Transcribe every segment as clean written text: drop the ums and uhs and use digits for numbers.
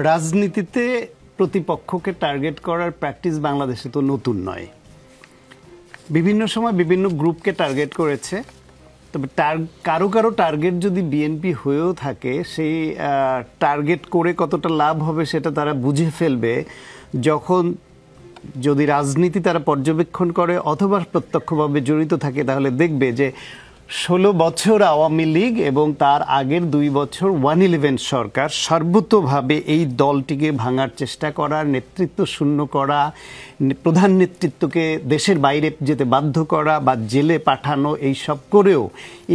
রাজনীতিতে প্রতিপক্ষকে টার্গেট করার প্র্যাকটিস বাংলাদেশে তো নতুন নয়। বিভিন্ন সময় বিভিন্ন গ্রুপকে টার্গেট করেছে। তবে কারো কারো টার্গেট যদি বিএনপি হয়েও থাকে, সেই টার্গেট করে কতটা লাভ হবে সেটা তারা বুঝে ফেলবে যখন, যদি রাজনীতি তারা পর্যবেক্ষণ করে অথবা প্রত্যক্ষভাবে জড়িত থাকে, তাহলে দেখবে যে 16 বছর আওয়ামী লীগ এবং তার আগের 2 বছর 111 সরকার সর্বতোভাবে এই দলটিকে ভাঙার চেষ্টা করা, নেতৃত্ব শূন্য করা, প্রধান নেতৃত্বকে দেশের বাইরে যেতে বাধ্য করা বা জেলে পাঠানো, এই সব করেও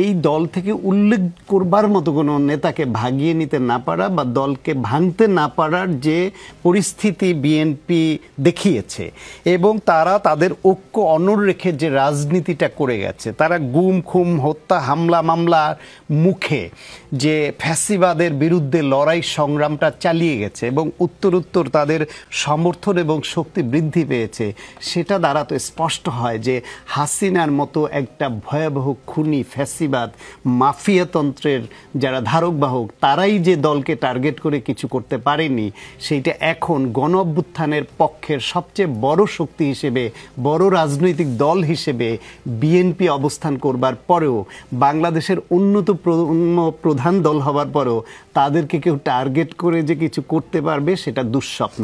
এই দল থেকে উল্লেখ করবার মতো কোনো নেতাকে ভাগিয়ে নিতে না পারা বা দলকে ভাঙতে না পারার যে পরিস্থিতি বিএনপি দেখিয়েছে, এবং তারা তাদের ঐক্য অনড় রেখে যে রাজনীতিটা করে গেছে, তারা গুম খুম হত্যা হামলা মামলার মুখে যে ফ্যাসিবাদের বিরুদ্ধে লড়াই সংগ্রামটা চালিয়ে গেছে এবং উত্তরোত্তর তাদের সমর্থন এবং শক্তি বৃদ্ধি পেয়েছে, সেটা দ্বারা তো স্পষ্ট হয় যে হাসিনার মতো একটা ভয়াবহ খুনি ফ্যাসিবাদ মাফিয়াতন্ত্রের যারা ধারক বাহক, তারাই যে দলকে টার্গেট করে কিছু করতে পারেনি, সেইটা এখন গণ অভ্যুত্থানের পক্ষের সবচেয়ে বড় শক্তি হিসেবে, বড় রাজনৈতিক দল হিসেবে বিএনপি অবস্থান করবার পরেও, বাংলাদেশের উন্নত প্রধান দল হবার পরেও তাদেরকে কেউ টার্গেট করে যে কিছু করতে পারবে সেটা দুঃস্বপ্ন।